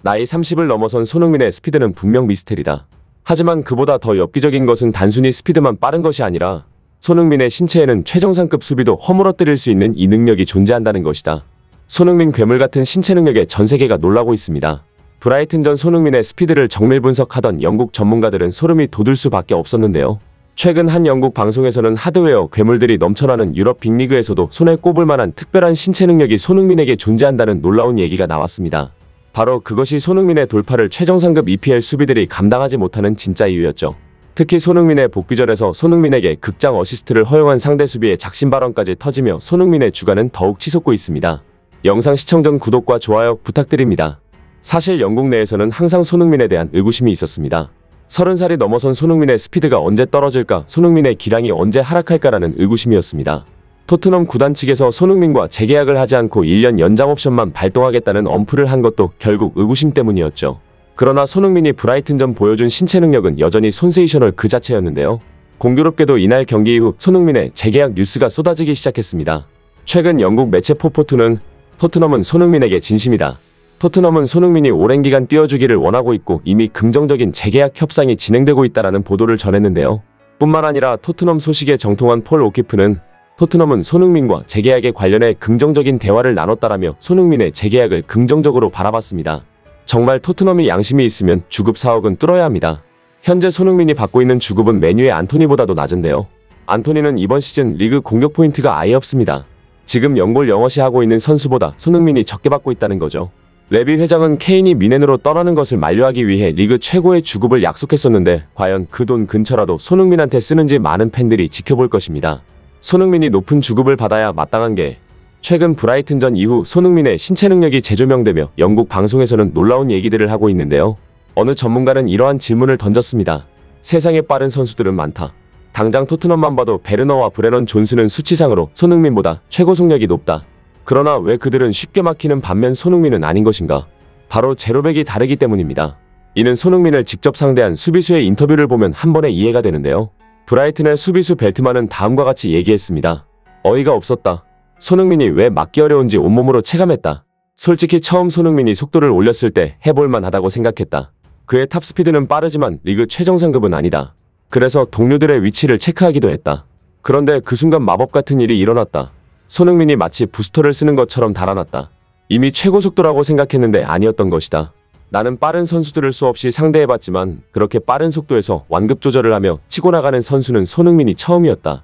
나이 30을 넘어선 손흥민의 스피드는 분명 미스테리다. 하지만 그보다 더 엽기적인 것은 단순히 스피드만 빠른 것이 아니라 손흥민의 신체에는 최정상급 수비도 허물어뜨릴 수 있는 이 능력이 존재한다는 것이다. 손흥민 괴물 같은 신체 능력에 전 세계가 놀라고 있습니다. 브라이튼전 손흥민의 스피드를 정밀 분석하던 영국 전문가들은 소름이 돋을 수밖에 없었는데요. 최근 한 영국 방송에서는 하드웨어 괴물들이 넘쳐나는 유럽 빅리그에서도 손에 꼽을 만한 특별한 신체 능력이 손흥민에게 존재한다는 놀라운 얘기가 나왔습니다. 바로 그것이 손흥민의 돌파를 최정상급 EPL 수비들이 감당하지 못하는 진짜 이유였죠. 특히 손흥민의 복귀전에서 손흥민에게 극장 어시스트를 허용한 상대 수비의 작심 발언까지 터지며 손흥민의 주가는 더욱 치솟고 있습니다. 영상 시청 전 구독과 좋아요 부탁드립니다. 사실 영국 내에서는 항상 손흥민에 대한 의구심이 있었습니다. 30살이 넘어선 손흥민의 스피드가 언제 떨어질까, 손흥민의 기량이 언제 하락할까라는 의구심이었습니다. 토트넘 구단 측에서 손흥민과 재계약을 하지 않고 1년 연장 옵션만 발동하겠다는 엄프를 한 것도 결국 의구심 때문이었죠. 그러나 손흥민이 브라이튼전 보여준 신체 능력은 여전히 손세이셔널 그 자체였는데요. 공교롭게도 이날 경기 이후 손흥민의 재계약 뉴스가 쏟아지기 시작했습니다. 최근 영국 매체 포포투는 토트넘은 손흥민에게 진심이다. 토트넘은 손흥민이 오랜 기간 뛰어주기를 원하고 있고 이미 긍정적인 재계약 협상이 진행되고 있다는 보도를 전했는데요. 뿐만 아니라 토트넘 소식에 정통한 폴 오키프는 토트넘은 손흥민과 재계약에 관련해 긍정적인 대화를 나눴다라며 손흥민의 재계약을 긍정적으로 바라봤습니다. 정말 토트넘이 양심이 있으면 주급 4억은 뚫어야 합니다. 현재 손흥민이 받고 있는 주급은 맨유의 안토니보다도 낮은데요. 안토니는 이번 시즌 리그 공격 포인트가 아예 없습니다. 지금 0골 0어시 하고 있는 선수보다 손흥민이 적게 받고 있다는 거죠. 레비 회장은 케인이 미넨으로 떠나는 것을 만류하기 위해 리그 최고의 주급을 약속했었는데 과연 그 돈 근처라도 손흥민한테 쓰는지 많은 팬들이 지켜볼 것입니다. 손흥민이 높은 주급을 받아야 마땅한 게, 최근 브라이튼전 이후 손흥민의 신체 능력이 재조명되며 영국 방송에서는 놀라운 얘기들을 하고 있는데요. 어느 전문가는 이러한 질문을 던졌습니다. 세상에 빠른 선수들은 많다. 당장 토트넘만 봐도 베르너와 브레넌 존스는 수치상으로 손흥민보다 최고 속력이 높다. 그러나 왜 그들은 쉽게 막히는 반면 손흥민은 아닌 것인가? 바로 제로백이 다르기 때문입니다. 이는 손흥민을 직접 상대한 수비수의 인터뷰를 보면 한 번에 이해가 되는데요. 브라이튼의 수비수 벨트만은 다음과 같이 얘기했습니다. 어이가 없었다. 손흥민이 왜 막기 어려운지 온몸으로 체감했다. 솔직히 처음 손흥민이 속도를 올렸을 때 해볼만 하다고 생각했다. 그의 탑스피드는 빠르지만 리그 최정상급은 아니다. 그래서 동료들의 위치를 체크하기도 했다. 그런데 그 순간 마법 같은 일이 일어났다. 손흥민이 마치 부스터를 쓰는 것처럼 달아났다. 이미 최고 속도라고 생각했는데 아니었던 것이다. 나는 빠른 선수들을 수없이 상대해봤지만 그렇게 빠른 속도에서 완급 조절을 하며 치고 나가는 선수는 손흥민이 처음이었다.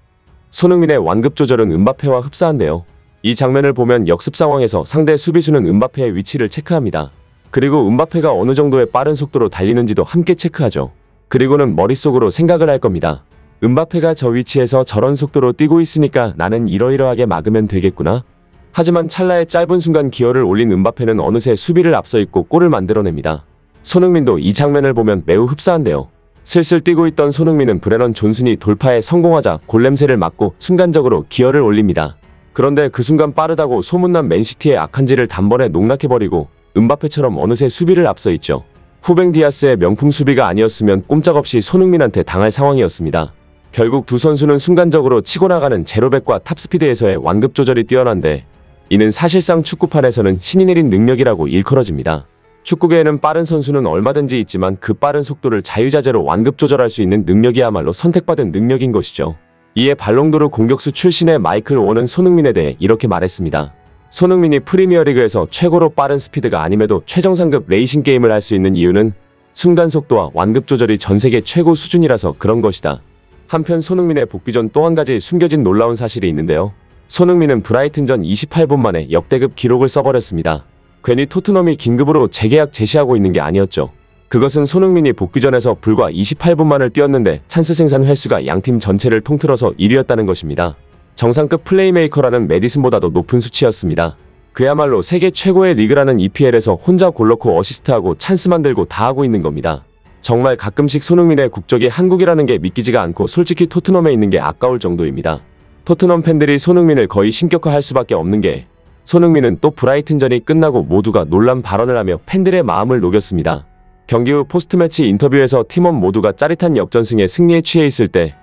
손흥민의 완급 조절은 음바페와 흡사한데요. 이 장면을 보면 역습 상황에서 상대 수비수는 음바페의 위치를 체크합니다. 그리고 음바페가 어느 정도의 빠른 속도로 달리는지도 함께 체크하죠. 그리고는 머릿속으로 생각을 할 겁니다. 음바페가 저 위치에서 저런 속도로 뛰고 있으니까 나는 이러이러하게 막으면 되겠구나. 하지만 찰나의 짧은 순간 기어를 올린 음바페는 어느새 수비를 앞서 있고 골을 만들어냅니다. 손흥민도 이 장면을 보면 매우 흡사한데요. 슬슬 뛰고 있던 손흥민은 브레넌 존슨이 돌파에 성공하자 골냄새를 맡고 순간적으로 기어를 올립니다. 그런데 그 순간 빠르다고 소문난 맨시티의 아칸지를 단번에 농락해버리고 음바페처럼 어느새 수비를 앞서 있죠. 후뱅 디아스의 명품 수비가 아니었으면 꼼짝없이 손흥민한테 당할 상황이었습니다. 결국 두 선수는 순간적으로 치고 나가는 제로백과 탑스피드에서의 완급 조절이 뛰어난데, 이는 사실상 축구판에서는 신이 내린 능력이라고 일컬어집니다. 축구계에는 빠른 선수는 얼마든지 있지만 그 빠른 속도를 자유자재로 완급 조절할 수 있는 능력이야말로 선택받은 능력인 것이죠. 이에 발롱도르 공격수 출신의 마이클 오원은 손흥민에 대해 이렇게 말했습니다. 손흥민이 프리미어리그에서 최고로 빠른 스피드가 아님에도 최정상급 레이싱 게임을 할 수 있는 이유는 순간 속도와 완급 조절이 전세계 최고 수준이라서 그런 것이다. 한편 손흥민의 복귀 전 또 한 가지 숨겨진 놀라운 사실이 있는데요. 손흥민은 브라이튼전 28분 만에 역대급 기록을 써버렸습니다. 괜히 토트넘이 긴급으로 재계약 제시하고 있는 게 아니었죠. 그것은 손흥민이 복귀전에서 불과 28분만을 뛰었는데 찬스 생산 횟수가 양팀 전체를 통틀어서 1위였다는 것입니다. 정상급 플레이메이커라는 메디슨보다도 높은 수치였습니다. 그야말로 세계 최고의 리그라는 EPL에서 혼자 골 넣고 어시스트하고 찬스 만들고 다 하고 있는 겁니다. 정말 가끔씩 손흥민의 국적이 한국이라는 게 믿기지가 않고 솔직히 토트넘에 있는 게 아까울 정도입니다. 토트넘 팬들이 손흥민을 거의 신격화할 수밖에 없는 게, 손흥민은 또 브라이튼전이 끝나고 모두가 놀란 발언을 하며 팬들의 마음을 녹였습니다. 경기 후 포스트매치 인터뷰에서 팀원 모두가 짜릿한 역전승에 승리에 취해 있을 때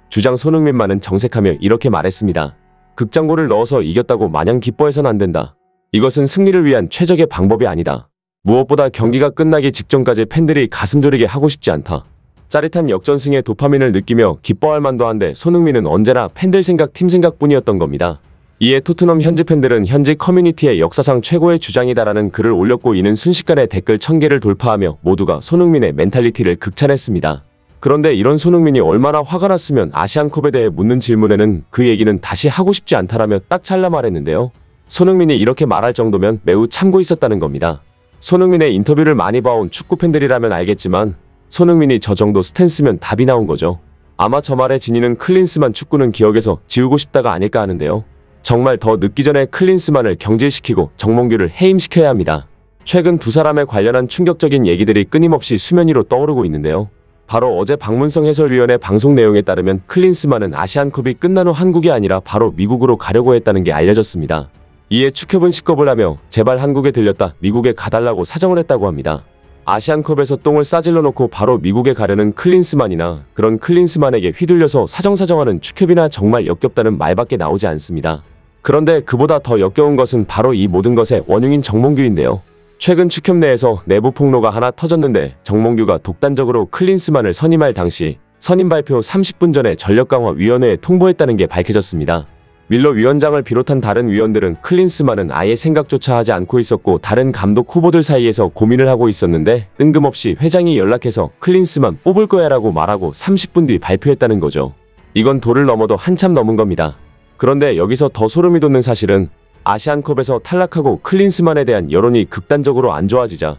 주장 손흥민만은 정색하며 이렇게 말했습니다. 극장골을 넣어서 이겼다고 마냥 기뻐해선 안 된다. 이것은 승리를 위한 최적의 방법이 아니다. 무엇보다 경기가 끝나기 직전까지 팬들이 가슴 졸이게 하고 싶지 않다. 짜릿한 역전승의 도파민을 느끼며 기뻐할 만도 한데 손흥민은 언제나 팬들 생각, 팀 생각뿐이었던 겁니다. 이에 토트넘 현지 팬들은 현지 커뮤니티에 역사상 최고의 주장이다라는 글을 올렸고 이는 순식간에 댓글 1000개를 돌파하며 모두가 손흥민의 멘탈리티를 극찬했습니다. 그런데 이런 손흥민이 얼마나 화가 났으면 아시안컵에 대해 묻는 질문에는 그 얘기는 다시 하고 싶지 않다라며 딱 잘라 말했는데요. 손흥민이 이렇게 말할 정도면 매우 참고 있었다는 겁니다. 손흥민의 인터뷰를 많이 봐온 축구팬들이라면 알겠지만 손흥민이 저 정도 스탠스면 답이 나온 거죠. 아마 저 말의 진위는 클린스만 축구는 기억에서 지우고 싶다가 아닐까 하는데요. 정말 더 늦기 전에 클린스만을 경질시키고 정몽규를 해임시켜야 합니다. 최근 두 사람에 관련한 충격적인 얘기들이 끊임없이 수면 위로 떠오르고 있는데요. 바로 어제 박문성 해설위원의 방송 내용에 따르면 클린스만은 아시안컵이 끝난 후 한국이 아니라 바로 미국으로 가려고 했다는 게 알려졌습니다. 이에 축협은 식겁을 하며 제발 한국에 들렸다 미국에 가달라고 사정을 했다고 합니다. 아시안컵에서 똥을 싸질러 놓고 바로 미국에 가려는 클린스만이나 그런 클린스만에게 휘둘려서 사정사정하는 축협이나 정말 역겹다는 말밖에 나오지 않습니다. 그런데 그보다 더 역겨운 것은 바로 이 모든 것의 원흉인 정몽규인데요. 최근 축협 내에서 내부 폭로가 하나 터졌는데 정몽규가 독단적으로 클린스만을 선임할 당시 선임 발표 30분 전에 전력강화위원회에 통보했다는 게 밝혀졌습니다. 밀러 위원장을 비롯한 다른 위원들은 클린스만은 아예 생각조차 하지 않고 있었고 다른 감독 후보들 사이에서 고민을 하고 있었는데 뜬금없이 회장이 연락해서 클린스만 뽑을 거야 라고 말하고 30분 뒤 발표했다는 거죠. 이건 도를 넘어도 한참 넘은 겁니다. 그런데 여기서 더 소름이 돋는 사실은 아시안컵에서 탈락하고 클린스만에 대한 여론이 극단적으로 안 좋아지자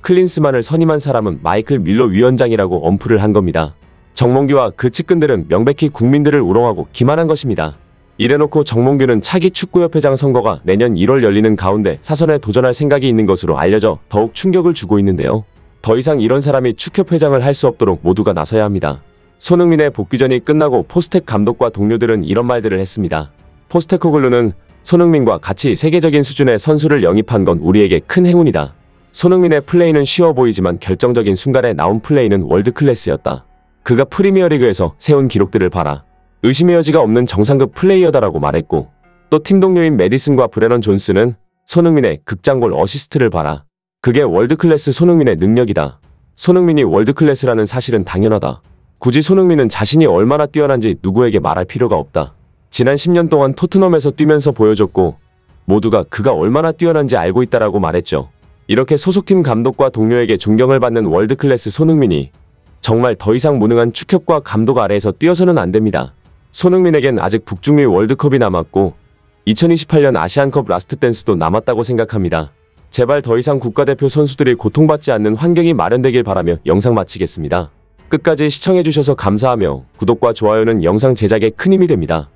클린스만을 선임한 사람은 마이클 밀러 위원장이라고 엄풀을 한 겁니다. 정몽규와 그 측근들은 명백히 국민들을 우롱하고 기만한 것입니다. 이래놓고 정몽규는 차기 축구협회장 선거가 내년 1월 열리는 가운데 사선에 도전할 생각이 있는 것으로 알려져 더욱 충격을 주고 있는데요. 더 이상 이런 사람이 축협회장을 할 수 없도록 모두가 나서야 합니다. 손흥민의 복귀전이 끝나고 포스텍 감독과 동료들은 이런 말들을 했습니다. 포스테코글루는 손흥민과 같이 세계적인 수준의 선수를 영입한 건 우리에게 큰 행운이다. 손흥민의 플레이는 쉬워 보이지만 결정적인 순간에 나온 플레이는 월드클래스였다. 그가 프리미어리그에서 세운 기록들을 봐라. 의심의 여지가 없는 정상급 플레이어다라고 말했고 또 팀 동료인 매디슨과 브레넌 존스는 손흥민의 극장골 어시스트를 봐라. 그게 월드클래스 손흥민의 능력이다. 손흥민이 월드클래스라는 사실은 당연하다. 굳이 손흥민은 자신이 얼마나 뛰어난지 누구에게 말할 필요가 없다. 지난 10년 동안 토트넘에서 뛰면서 보여줬고 모두가 그가 얼마나 뛰어난지 알고 있다라고 말했죠. 이렇게 소속팀 감독과 동료에게 존경을 받는 월드클래스 손흥민이 정말 더 이상 무능한 축협과 감독 아래에서 뛰어서는 안 됩니다. 손흥민에겐 아직 북중미 월드컵이 남았고 2028년 아시안컵 라스트 댄스도 남았다고 생각합니다. 제발 더 이상 국가대표 선수들이 고통받지 않는 환경이 마련되길 바라며 영상 마치겠습니다. 끝까지 시청해주셔서 감사하며 구독과 좋아요는 영상 제작에 큰 힘이 됩니다.